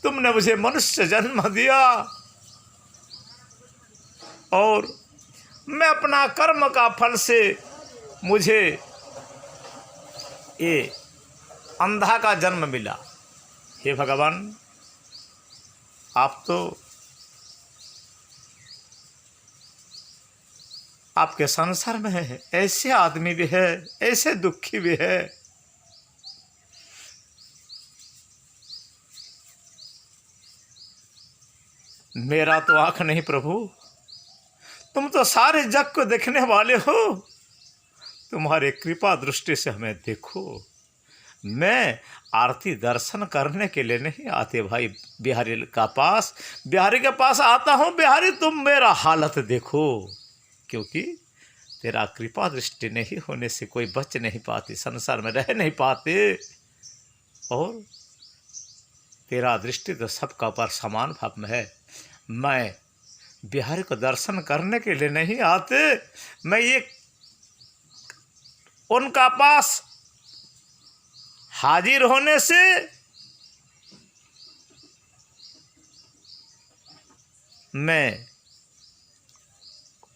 तुमने मुझे मनुष्य जन्म दिया और मैं अपना कर्म का फल से मुझे ये अंधा का जन्म मिला। हे भगवान, आप तो आपके संसार में है, ऐसे आदमी भी है, ऐसे दुखी भी है। मेरा तो आँख नहीं प्रभु, तुम तो सारे जग को देखने वाले हो, तुम्हारे कृपा दृष्टि से हमें देखो। मैं आरती दर्शन करने के लिए नहीं आते भाई बिहारी का पास, बिहारी के पास आता हूँ। बिहारी तुम मेरा हालत देखो, क्योंकि तेरा कृपा दृष्टि नहीं होने से कोई बच नहीं पाते, संसार में रह नहीं पाते। और तेरा दृष्टि तो सबका पर समान भाव में है। मैं बिहारी को दर्शन करने के लिए नहीं आते, मैं ये उनका पास हाजिर होने से मैं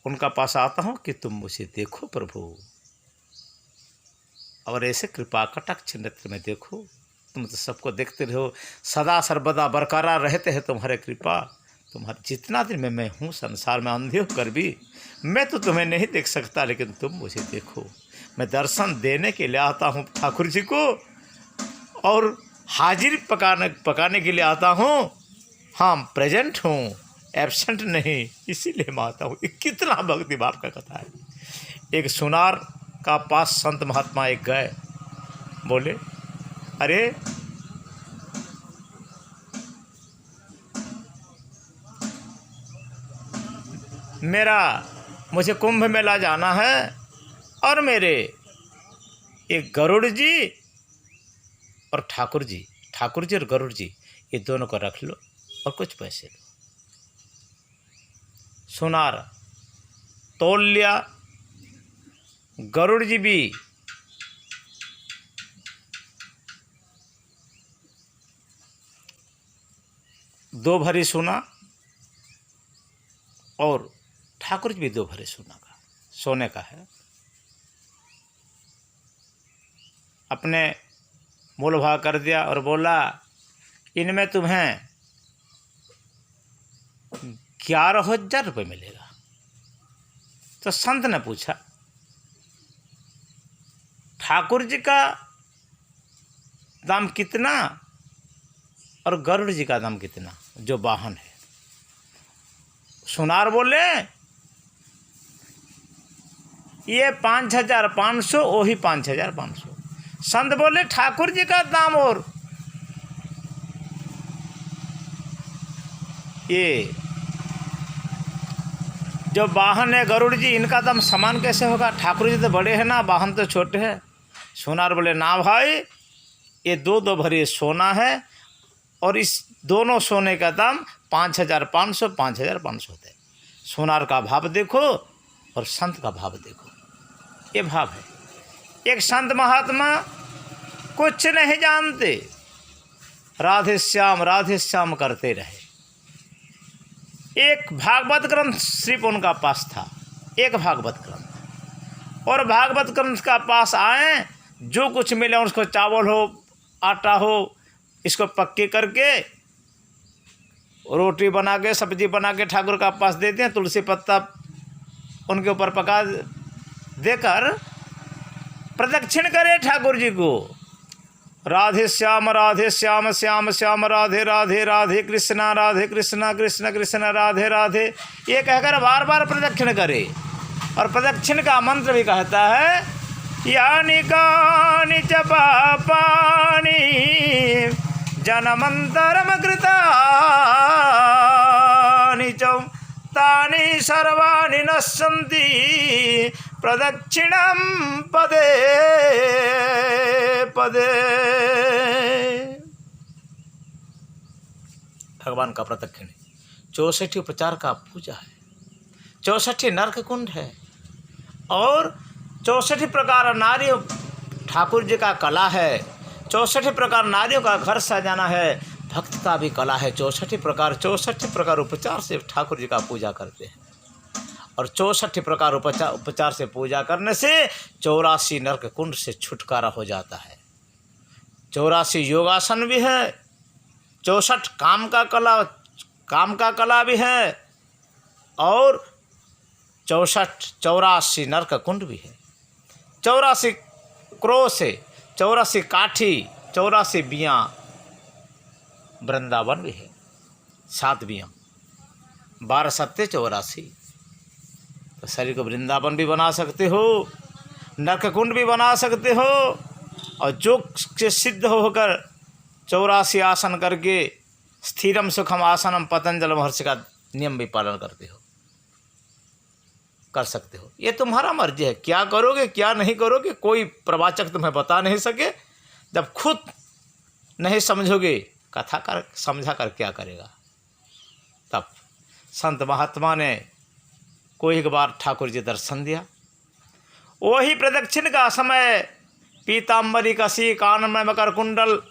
उनका पास आता हूँ कि तुम मुझे देखो प्रभु, और ऐसे कृपा कटाक्ष नेत्र में देखो। तुम तो सबको देखते रहो, सदा सर्वदा बरकरार रहते हैं तुम्हारे कृपा। तुम्हारे जितना दिन में मैं हूँ संसार में, अंधे होकर भी मैं तो तुम्हें नहीं देख सकता, लेकिन तुम मुझे देखो। मैं दर्शन देने के लिए आता हूँ ठाकुर जी को, और हाजिर पकाने के लिए आता हूँ। हाँ, प्रेजेंट हूँ, एब्सेंट नहीं, इसीलिए मैं आता हूँ। कितना भक्ति भाव का कथा है। एक सुनार का पास संत महात्मा एक गए, बोले अरे मुझे कुंभ मेला जाना है, और मेरे एक गरुड़ जी और ठाकुर जी और गरुड़ जी, ये दोनों को रख लो और कुछ पैसे दो। सुनार तोल लिया, गरुड़ जी भी दो भरी सोना, और ठाकुर जी भी दो भरी सोने का है। अपने मोल भाव कर दिया और बोला इनमें तुम्हें 11,000 रुपये मिलेगा। तो संत ने पूछा ठाकुर जी का दाम कितना और गरुड़ जी का दाम कितना, जो वाहन है? सुनार बोले ये 5,500, वही 5,500। संत बोले ठाकुर जी का दाम और ये जो वाहन है गरुड़ जी, इनका दाम समान कैसे होगा? ठाकुर जी तो बड़े हैं ना, वाहन तो छोटे हैं। सुनार बोले ना भाई, ये दो भरी सोना है, और इस दोनों सोने का दाम 5,500 होता है। सुनार का भाव देखो और संत का भाव देखो, ये भाव है। एक संत महात्मा कुछ नहीं जानते, राधे श्याम करते रहे। एक भागवत ग्रंथ सिर्फ उनका पास था, एक भागवत ग्रंथ, और भागवत ग्रंथ का पास आए, जो कुछ मिले उसको, चावल हो आटा हो, इसको पक्के करके रोटी बना के सब्जी बना के ठाकुर का पास देते हैं, तुलसी पत्ता उनके ऊपर पका देकर प्रदक्षिण करे ठाकुर जी को। राधे श्याम श्याम श्याम राधे राधे राधे कृष्णा कृष्ण कृष्ण राधे राधे, ये कहकर बार बार प्रदक्षिण करे। और प्रदक्षिण का मंत्र भी कहता है यानि कानि च पापानि जनमंतरम कृतानि च तानि सर्वाणि नश्यन्ति प्रदक्षिणं पदे पदे। भगवान का प्रदक्षिण 64 उपचार का पूजा है, 64 नरक कुंड है, और 64 प्रकार नारियों ठाकुर जी का कला है। 64 प्रकार नारियों का घर सजाना है। भक्त का भी कला है। 64 प्रकार उपचार से ठाकुर जी का पूजा करते हैं, और 64 प्रकार उपचार से पूजा करने से 84 नरक कुंड से छुटकारा हो जाता है। 84 योगासन भी है, 64 काम का कला भी है, और 84 नरक कुंड भी है। 84 क्रोश है, 84 काठी, 84 बियाँ, वृंदावन भी है, 7 बियाँ, 12 सत्ते 84। तो शरीर को वृंदावन भी बना सकते हो, नरक कुंड भी बना सकते हो, और योग से सिद्ध होकर 84 आसन करके स्थिरम सुखम आसनम पतंजलि महर्षि का नियम भी पालन करते हो, कर सकते हो। ये तुम्हारा मर्जी है, क्या करोगे क्या नहीं करोगे कोई प्रवाचक तुम्हें बता नहीं सके। जब खुद नहीं समझोगे, कथा कर समझा कर क्या करेगा। तब संत महात्मा ने कोई एक बार ठाकुर जी दर्शन दिया। वही प्रदक्षिण का समय, पीताम्बरी कसी, कान में मकर कुंडल,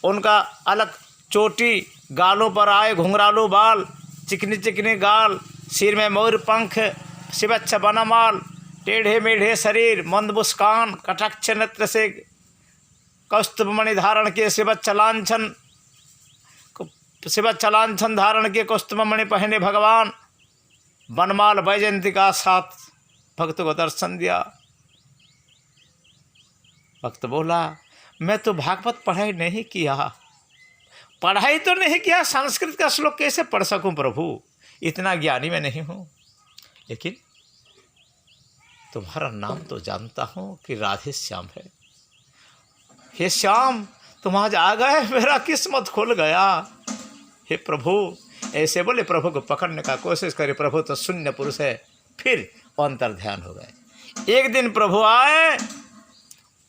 उनका अलग चोटी, गालों पर आए घुंघरालू बाल, चिकनी चिकनी गाल, सिर में मयूर पंख, शिवच्छ बनमाल, टेढ़े मेढ़े शरीर, मंद मुस्कान, कटाक्ष नेत्र से कौस्तुभमणि धारण किए, शिवच्छ लांछन धारण किए, कौस्तुभमणि पहने भगवान, बनमाल वैजयंती का साथ भक्त को दर्शन दिया। भक्त बोला, मैं तो भागवत पढ़ाई नहीं किया, संस्कृत का श्लोक कैसे पढ़ सकूं प्रभु, इतना ज्ञानी मैं नहीं हूं, लेकिन तुम्हारा नाम तो जानता हूं कि राधे श्याम है। हे श्याम, तुम आज आ गए, मेरा किस्मत खुल गया। हे प्रभु, ऐसे बोले। प्रभु को पकड़ने का कोशिश करे, प्रभु तो शून्य पुरुष है। फिर अंतर ध्यान हो गए। एक दिन प्रभु आए,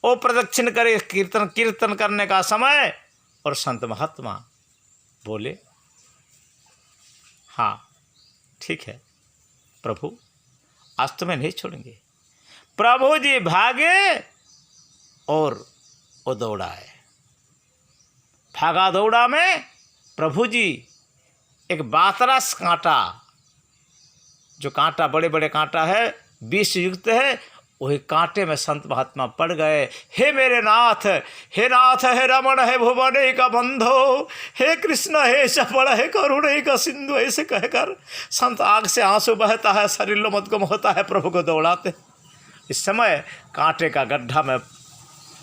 वो प्रदक्षिण करे, कीर्तन करने का समय, और संत महात्मा बोले, हाँ ठीक है प्रभु, आज तुम्हें नहीं छोड़ेंगे। प्रभु जी भागे और वो दौड़ाए। भागा दौड़ा में प्रभु जी एक बातरस कांटा, जो कांटा बड़े बड़े कांटा है, विष युक्त है, वही कांटे में संत महात्मा पड़ गए। हे मेरे नाथ, हे नाथ, हे रमण, हे भुवन का बंधो, हे कृष्ण, हे चपड़, हे करुण का सिंधु, ऐसे कहकर संत आग से आंसू बहता है, शरीर लोमोद्गम होता है, प्रभु को दौड़ाते। इस समय कांटे का गड्ढा में,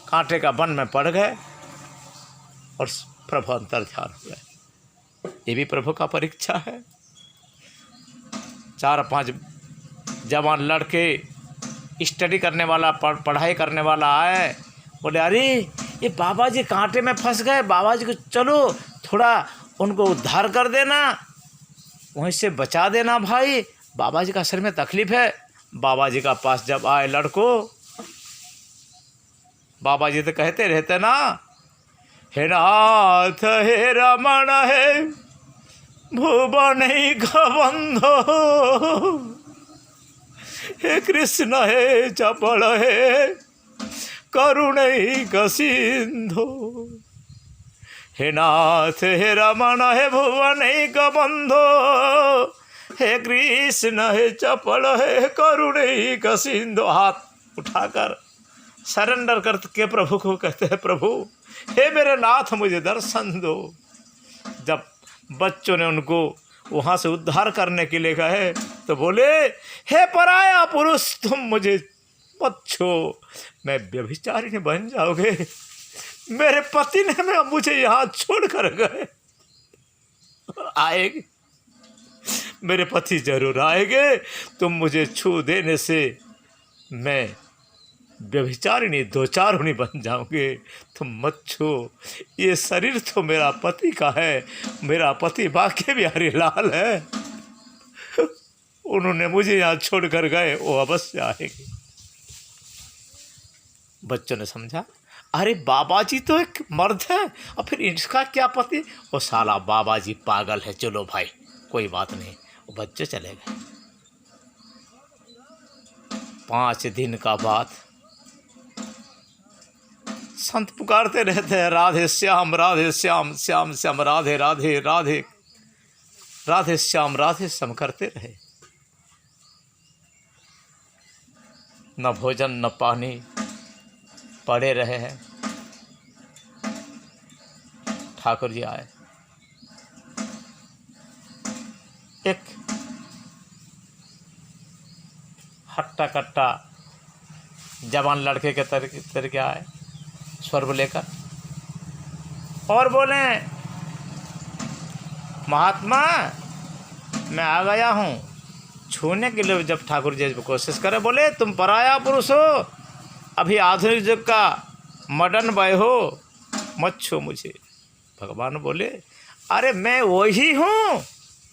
कांटे का वन में पड़ गए, और प्रभु अंतर ध्यान हो गए। ये भी प्रभु का परीक्षा है। 4-5 जवान लड़के, स्टडी करने वाला, पढ़ाई करने वाला आए, बोले, अरे ये बाबा जी कांटे में फंस गए, बाबा जी को चलो थोड़ा उनको उद्धार कर देना, वहीं से बचा देना भाई, बाबा जी का सिर में तकलीफ है। बाबा जी का पास जब आए लड़को, बाबा जी तो कहते रहते ना, हे नाथ, हे रमण, हे भुवन का बंधो, हे कृष्ण, हे चपल, हे करुण का सिंधु, हे नाथ, हे रमण, हे भुवन का बंधो, हे कृष्ण, हे चपल, हे करुण का सिंधु। हाथ उठाकर सरेंडर करके प्रभु को कहते हैं, प्रभु हे मेरे नाथ, मुझे दर्शन दो। जब बच्चों ने उनको वहाँ से उद्धार करने के लिए गए, तो बोले, हे पराया पुरुष, तुम मुझे मत छो, मैं व्यभिचारिणी बन जाओगे। मेरे पति ने मुझे यहाँ छोड़ कर गए, आएंगे, मेरे पति जरूर आएंगे, तुम मुझे छू देने से मैं व्यभिचारिणी दोचारिणी बन जाओगे, तुम मत छो। ये शरीर तो मेरा पति का है, मेरा पति बांके बिहारी लाल है, उन्होंने मुझे यहाँ छोड़ कर गए, वो अवश्य आएंगे। बच्चों ने समझा, अरे बाबा जी तो एक मर्द है, और फिर इसका क्या पति, वो साला बाबा जी पागल है, चलो भाई कोई बात नहीं। वो बच्चे चले गए। 5 दिन का बाद संत पुकारते रहते हैं राधे श्याम श्याम श्याम राधे राधे राधे राधे श्याम करते रहे। न भोजन न पानी, पड़े रहे हैं। ठाकुर जी आए, एक हट्टा कट्टा जवान लड़के के तरीके आए, स्वर्ग लेकर, और बोले महात्मा मैं आ गया हूँ। छूने के लिए जब ठाकुर जी कोशिश करे, बोले तुम पराया पुरुष हो, अभी आधुनिक युग का मॉडर्न बॉय हो, मत छू मुझे। भगवान बोले अरे मैं वही हूँ,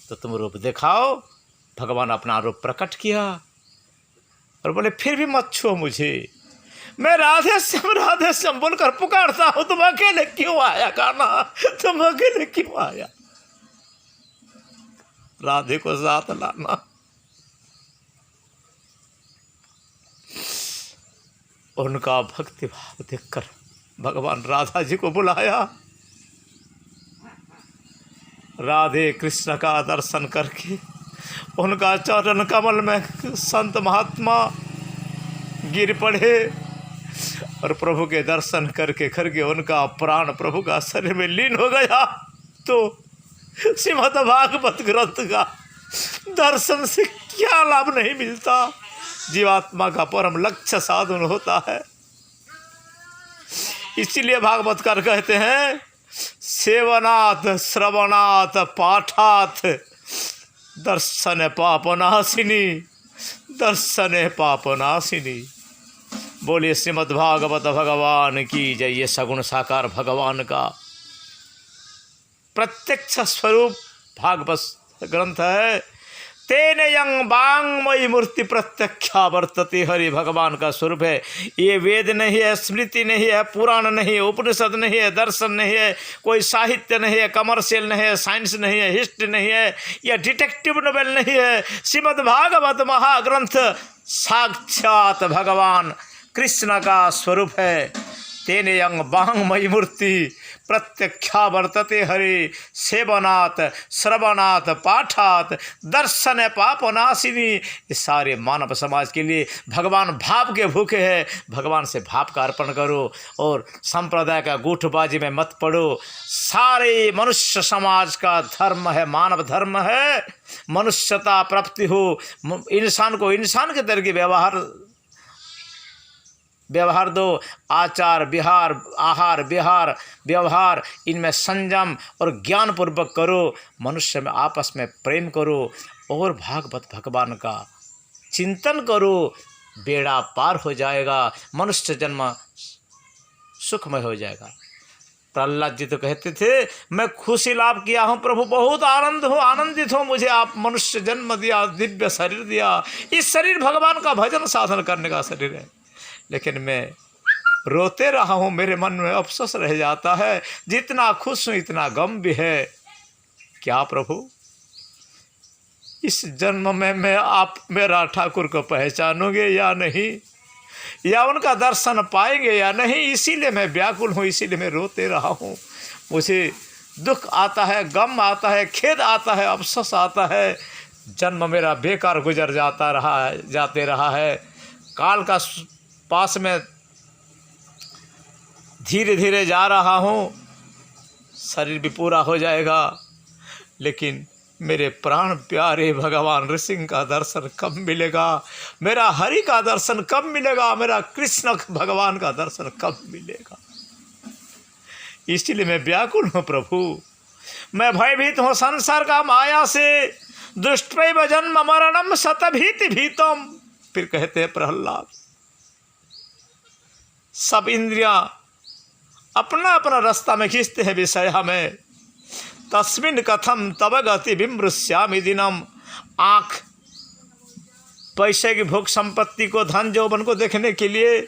तो तुम रूप दिखाओ। भगवान अपना रूप प्रकट किया और बोले फिर भी मत छू मुझे, मैं राधे श्याम बोलकर पुकारता हूँ, तुम अकेले क्यों आया कान्हा, तुम अकेले क्यों आया। राधे को साथ लाना। उनका भक्ति भाव देखकर भगवान राधा जी को बुलाया। राधे कृष्ण का दर्शन करके उनका चरण कमल में संत महात्मा गिर पड़े और प्रभु के दर्शन करके उनका प्राण प्रभु का शरीर में लीन हो गया। तो श्रीमद् भागवत ग्रंथ का दर्शन से क्या लाभ नहीं मिलता। जीवात्मा का परम लक्ष्य साधन होता है। इसीलिए भागवतकार कहते हैं सेवनाथ श्रवणाथ पाठाथ दर्शन पापनाशिनी, दर्शन पापनाशिनी। बोलिए श्रीमद् भागवत भगवान की जय। ये सगुण साकार भगवान का प्रत्यक्ष स्वरूप भागवत ग्रंथ है। तेन यंग बांगमयी मूर्ति प्रत्यक्षा वर्तते। हरि भगवान का स्वरूप है। ये वेद नहीं है, स्मृति नहीं है, पुराण नहीं है, उपनिषद नहीं है, दर्शन नहीं है, कोई साहित्य नहीं है, कमर्शियल नहीं है, साइंस नहीं है, हिस्ट्री नहीं है, या डिटेक्टिव नॉवेल नहीं है। श्रीमद् भागवत महाग्रंथ साक्षात भगवान कृष्ण का स्वरूप है। तेन यंग बांगमयी मूर्ति प्रत्यक्षा वर्तते। हरि सेवनाथ श्रवणाथ पाठात दर्शन पापनाशिनी। ये सारे मानव समाज के लिए भगवान भाव के भूखे हैं। भगवान से भाव का अर्पण करो और संप्रदाय का गूठबाजी में मत पड़ो। सारे मनुष्य समाज का धर्म है, मानव धर्म है, मनुष्यता प्राप्ति हो। इंसान को इंसान के तरह के व्यवहार दो। आचार विहार आहार विहार व्यवहार इनमें संयम और ज्ञान पूर्वक करो। मनुष्य में आपस में प्रेम करो और भागवत भगवान का चिंतन करो। बेड़ा पार हो जाएगा, मनुष्य जन्म सुखमय हो जाएगा। प्रहलाद जी तो कहते थे मैं खुशी लाभ किया हूँ प्रभु, बहुत आनंदित हूँ, मुझे आप मनुष्य जन्म दिया, दिव्य शरीर दिया। इस शरीर भगवान का भजन साधन करने का शरीर है, लेकिन मैं रोते रहा हूँ, मेरे मन में अफसोस रह जाता है। जितना खुश हूँ इतना गम भी है। क्या प्रभु इस जन्म में मैं आप मेरा ठाकुर को पहचानोगे या नहीं, या उनका दर्शन पाएंगे या नहीं। इसीलिए मैं व्याकुल हूँ, इसीलिए मैं रोते रहा हूँ। मुझे दुख आता है, गम आता है, खेद आता है, अफसोस आता है। जन्म मेरा बेकार गुजर जाते रहा है। काल का पास में धीरे धीरे जा रहा हूँ, शरीर भी पूरा हो जाएगा, लेकिन मेरे प्राण प्यारे भगवान ऋषि का दर्शन कब मिलेगा, मेरा हरि का दर्शन कब मिलेगा, मेरा कृष्ण भगवान का दर्शन कब मिलेगा। इसलिए मैं व्याकुल हूँ प्रभु, मैं भयभीत हूँ संसार का माया से। दुष्टैव जन्म मरणम शतभीति भीतम। फिर कहते हैं प्रहलाद सब इंद्रियां अपना अपना रास्ता में खींचते हैं विषय में। तस्मिन् कथम तब गति विमृश्यामि दिनम। आँख पैसे की भोग संपत्ति को, धन जौवन को देखने के लिए,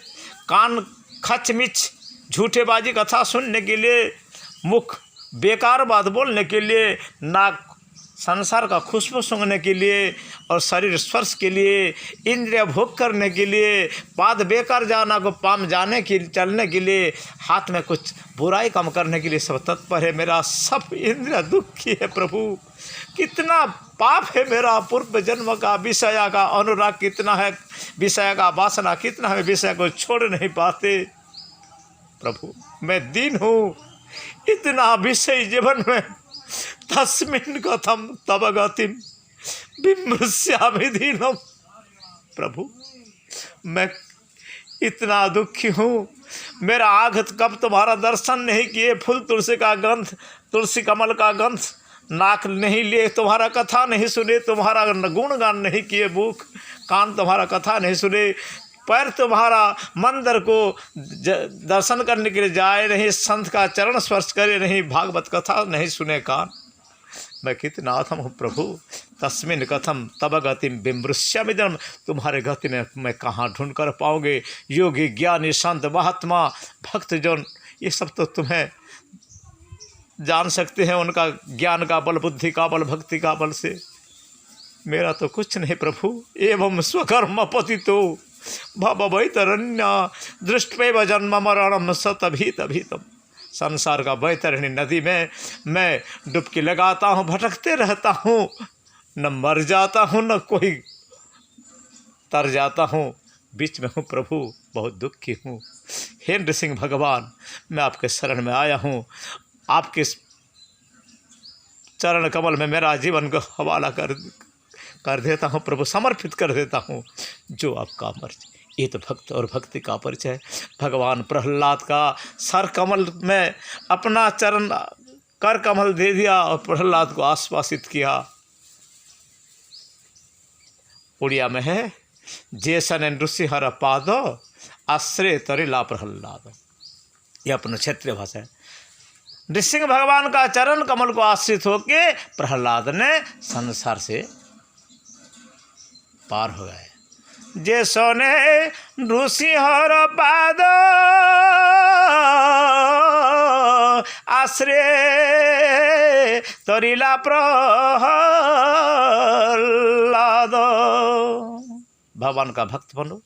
कान खचमिच झूठेबाजी कथा सुनने के लिए, मुख बेकार बात बोलने के लिए, नाक संसार का खुशबू सूंघने के लिए और शरीर स्पर्श के लिए, इंद्रिय भोग करने के लिए, पाद बेकार जाना को पाम जाने के चलने के लिए, हाथ में कुछ बुराई काम करने के लिए सब तत्पर है। मेरा सब इंद्रिय दुखी है प्रभु। कितना पाप है मेरा, पूर्व जन्म का विषय का अनुराग कितना है, विषय का वासना कितना है, विषय को छोड़ नहीं पाते प्रभु। मैं दीन हूँ, इतना विषय जीवन में। तस्मिन् कथं तव गतिं विमृश्यामि दीनम्। प्रभु मैं इतना दुखी हूँ, मेरा आगत कब तुम्हारा दर्शन नहीं किए, फूल तुलसी का गंध, तुलसी कमल का गंध नाक नहीं लिए, तुम्हारा कथा नहीं सुने, तुम्हारा गुणगान नहीं किए, मुख कान तुम्हारा कथा नहीं सुने, पैर तुम्हारा मंदिर को दर्शन करने के लिए जाए नहीं, संत का चरण स्पर्श करे नहीं, भागवत कथा नहीं सुने कान। मैं कितना अधम हूँ प्रभु। तस्मिन् कथम तब गतिम विमृश्यामि दीनम्। तुम्हारे गति में मैं कहाँ ढूंढ कर पाओगे। योगी ज्ञानी संत महात्मा भक्तजन ये सब तो तुम्हें जान सकते हैं, उनका ज्ञान का बल, बुद्धि का बल, भक्ति का बल से। मेरा तो कुछ नहीं प्रभु। एवं स्वकर्म पतितो भवैतरण्य दृष्ट्वैव जन्म मरणम सतभीतभीतम्। संसार का बैतरणी नदी में मैं डुबकी लगाता हूँ, भटकते रहता हूँ, न मर जाता हूँ न कोई तर जाता हूँ, बीच में हूँ प्रभु। बहुत दुखी हूँ। हे नृसिंह भगवान, मैं आपके शरण में आया हूँ। आपके चरण कमल में मेरा जीवन को हवाला कर देता हूँ प्रभु, समर्पित कर देता हूँ। जो आपका मर्जी। ये तो भक्त और भक्ति का परिचय है। भगवान प्रहलाद का सर कमल में अपना चरण कर कमल दे दिया और प्रहलाद को आश्वासित किया। उड़िया में है, जैसन नृसिंहर पाद आश्रय तरिला प्रहलाद। यह अपना क्षेत्रीय भाषा है। नृसिंह भगवान का चरण कमल को आश्रित होके प्रहलाद ने संसार से पार हो गए। जैसने नृसिंहर पाद आश्रय तरिला प्रहलाद। भगवान का भक्त बनो,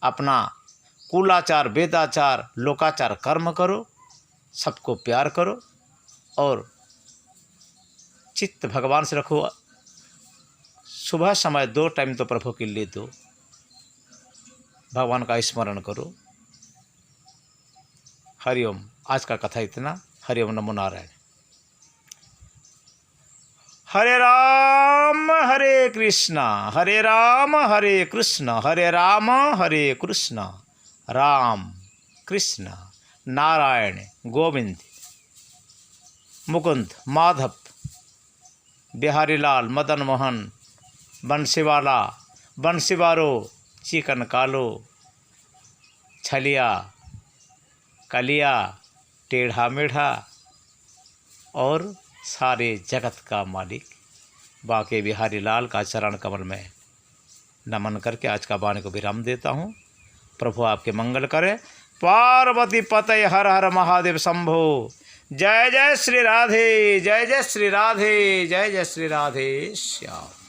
अपना कुलाचार, वेदाचार, लोकाचार कर्म करो, सबको प्यार करो और चित्त भगवान से रखो। सुबह समय 2 टाइम तो प्रभु के लिए दो, भगवान का स्मरण करो। हरिओम। आज का कथा इतना। हरिओम। नमो नारायण। हरे राम हरे कृष्णा, हरे राम हरे कृष्णा, हरे राम हरे कृष्णा, राम कृष्ण नारायण गोविंद मुकुंद माधव बिहारी लाल मदन मोहन बंसीवाला बंसीवारो चिकन कालो छलिया कलिया टेढ़ा मेढ़ा और सारे जगत का मालिक बाके बिहारी लाल का चरण कमल में नमन करके आज का वाणी को विराम देता हूँ। प्रभु आपके मंगल करे। पार्वती पतय हर हर महादेव शंभो। जय जय श्री राधे, जय जय श्री राधे, जय जय श्री राधे श्याम।